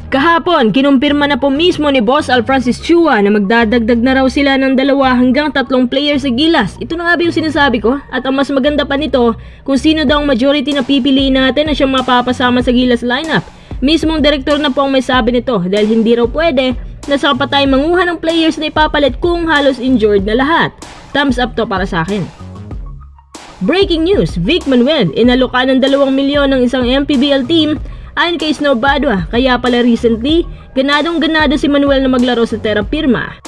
Kahapon, kinumpirma na po mismo ni Boss Al Francis Chua na magdadagdag na raw sila ng 2 hanggang 3 players sa Gilas. Ito na nga ba yung sinasabi ko? At ang mas maganda pa nito, kung sino daw ang majority na pipiliin natin na siyang mapapasama sa Gilas lineup. Mismong direktor na po ang may sabi nito dahil hindi raw pwede na sa kapatay manguha ng players na ipapalit kung halos injured na lahat. Thumbs up to para sa akin. Breaking news, Vic Manuel inaloka ng 2 milyon ng isang MPBL team. Ayon kay Snow Badua, kaya pala recently, ganadong-ganado si Manuel na maglaro sa Terra Firma.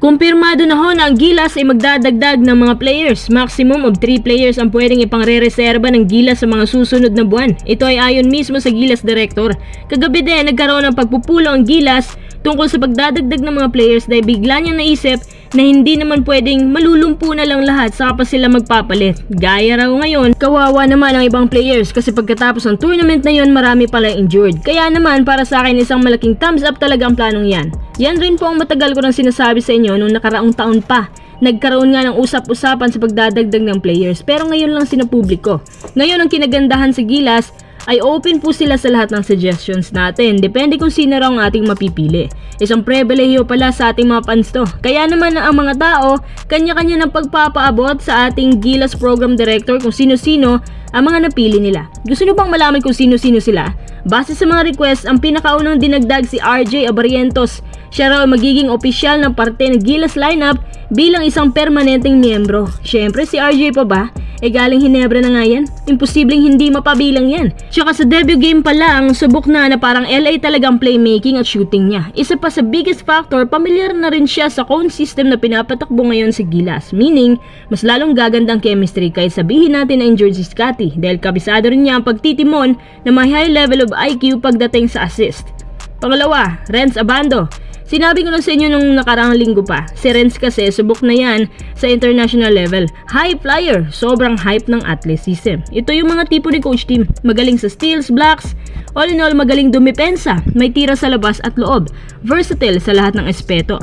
Kumpirmado na ho na ang Gilas ay magdadagdag ng mga players. Maximum of 3 players ang pwedeng ipangre-reserba ng Gilas sa mga susunod na buwan. Ito ay ayon mismo sa Gilas Director. Kagabi din, nagkaroon ng pagpupulo ang Gilas tungkol sa pagdadagdag ng mga players dahil bigla niyang naisip na hindi naman pwedeng malulumpo na lang lahat saka pa sila magpapalit. Gaya raw ngayon, kawawa naman ang ibang players kasi pagkatapos ng tournament na yon marami pala injured. Kaya naman para sa akin isang malaking thumbs up talaga ang planong yan. Yan rin po ang matagal ko nang sinasabi sa inyo nung nakaraang taon pa. Nagkaroon nga ng usap-usapan sa pagdadagdag ng players pero ngayon lang sinapubliko. Ngayon ang kinagandahan sa Gilas ay open po sila sa lahat ng suggestions natin. Depende kung sino raw ang ating mapipili. Isang pribilehiyo pala sa ating mga fans to. Kaya naman ang mga tao, kanya-kanya ng pagpapaabot sa ating Gilas Program Director kung sino-sino ang mga napili nila. Gusto nyo bang malaman kung sino-sino sila? Base sa mga request, ang pinakaunang dinagdag si RJ Abarientos. Siya raw magiging opisyal ng parte ng Gilas lineup bilang isang permanenteng miyembro. Syempre si RJ pa ba? Galing Hinebra na nga yan. Imposibleng hindi mapabilang yan. Tsaka sa debut game pa lang, subok na parang LA talagang playmaking at shooting niya. Isa pa sa biggest factor, pamilyar na rin siya sa cone system na pinapatakbo ngayon sa Gilas. Meaning, mas lalong gagandang chemistry kahit sabihin natin na injured si Scotty dahil kabisado rin niya ang pagtitimon na may high level of IQ pagdating sa assist. Pangalawa, Renz Abando. Sinabi ko na sa inyo nung nakaraang linggo pa, si Renz kasi subok na yan sa international level. High flyer, sobrang hype ng athleticism. Ito yung mga tipo ni Coach Tim. Magaling sa steals, blocks, all in all magaling dumipensa, may tira sa labas at loob. Versatile sa lahat ng espeto.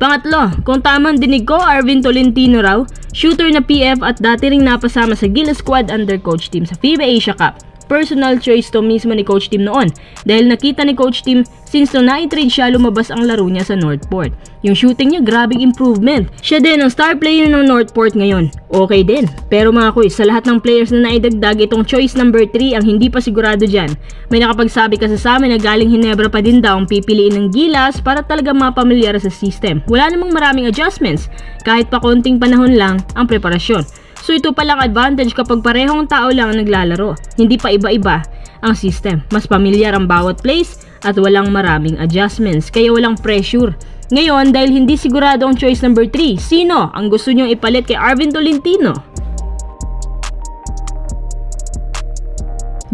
Pangatlo, kung tamang dinig ko, Arvin Tolentino raw, shooter na PF at dati ring napasama sa Gilas squad under Coach Tim sa FIBA Asia Cup. Personal choice to mismo ni Coach Tim noon dahil nakita ni Coach Tim since nung na-trade siya lumabas ang laro niya sa Northport. Yung shooting niya grabing improvement. Siya din ang star player ng Northport ngayon. Okay din. Pero mga kuy, sa lahat ng players na naidagdag itong choice number 3 ang hindi pa sigurado dyan. May nakapagsabi kasi sa amin na galing Hinebra pa din daw ang pipiliin ng Gilas para talaga mapamilyar sa system. Wala namang maraming adjustments kahit pa konting panahon lang ang preparasyon. So ito palang advantage kapag parehong tao lang ang naglalaro. Hindi pa iba-iba ang system. Mas pamilyar ang bawat place at walang maraming adjustments. Kaya walang pressure. Ngayon, dahil hindi sigurado ang choice number 3, sino ang gusto nyong ipalit kay Arvin Tolentino?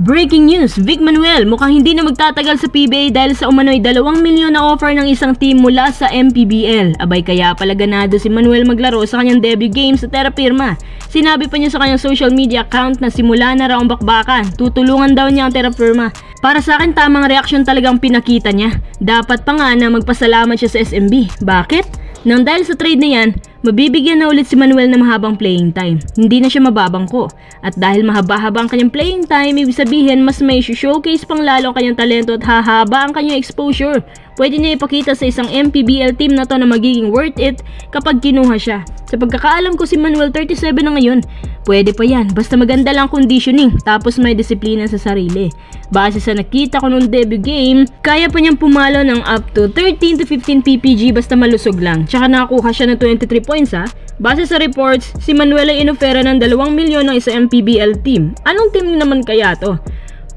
Breaking news, Vic Manuel mukhang hindi na magtatagal sa PBA dahil sa umano'y 2 milyon na offer ng isang team mula sa MPBL. Abay kaya pala ganado si Manuel maglaro sa kanyang debut game sa Terra Firma. Sinabi pa niya sa kanyang social media account na simula na raw ang bakbakan. Tutulungan daw niya ang Terra Firma. Para sa akin tamang reaksyon talagang pinakita niya. Dapat pa nga na magpasalamat siya sa SMB. Bakit? Nang dahil sa trade na yan, mabibigyan na ulit si Manuel ng mahabang playing time. Hindi na siya mababangko. At dahil mahaba-haba ang kanyang playing time, ibig sabihin mas may showcase pang lalo ang kanyang talento at hahaba ang kanyang exposure. Pwede niya ipakita sa isang MPBL team na to na magiging worth it kapag kinuha siya. Sa pagkakaalam ko si Manuel 37 na ngayon, pwede pa yan basta maganda lang conditioning tapos may disiplina sa sarili. Base sa nakita ko nung debut game, kaya pa niyang pumalo ng up to 13 to 15 PPG basta malusog lang. Tsaka nakakuha siya ng 23 points ha. Base sa reports, si Manuel ay inofera ng 2 milyon ng isang MPBL team. Anong team naman kaya to?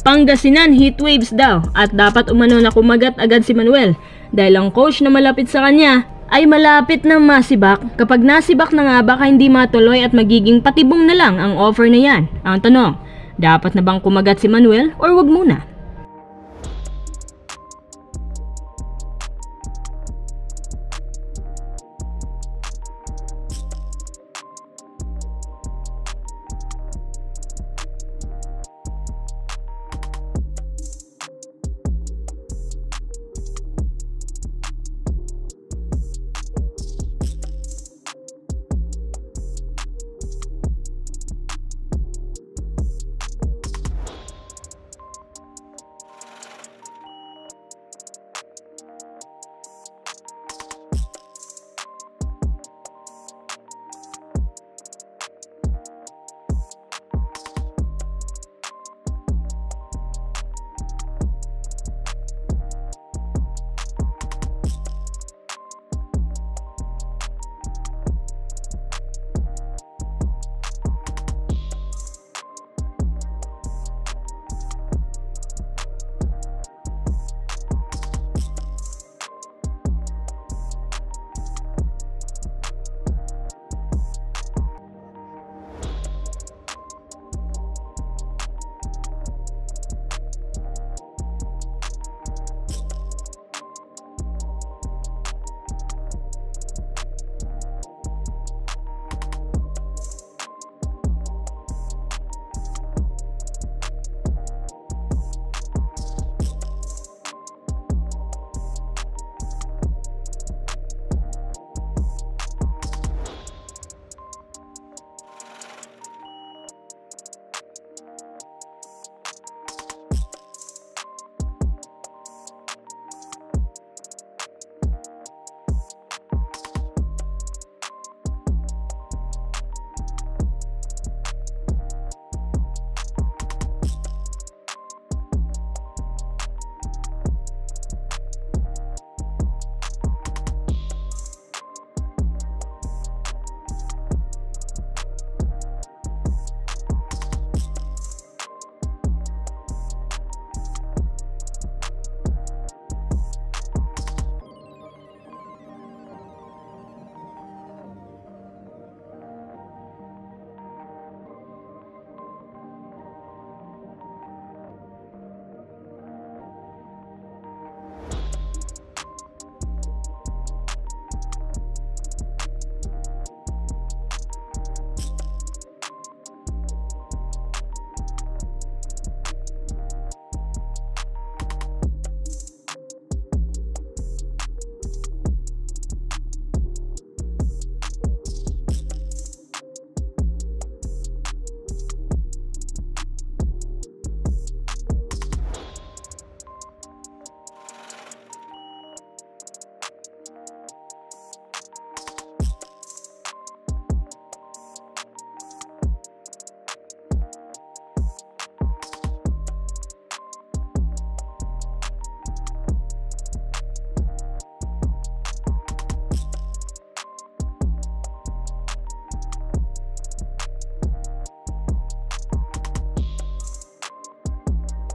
Pangasinan Heatwaves daw at dapat umano na kumagat agad si Manuel dahil ang coach na malapit sa kanya ay malapit na masibak. Kapag nasibak na nga baka hindi matuloy at magiging patibong na lang ang offer na yan. Ang tanong, dapat na bang kumagat si Manuel or wag muna?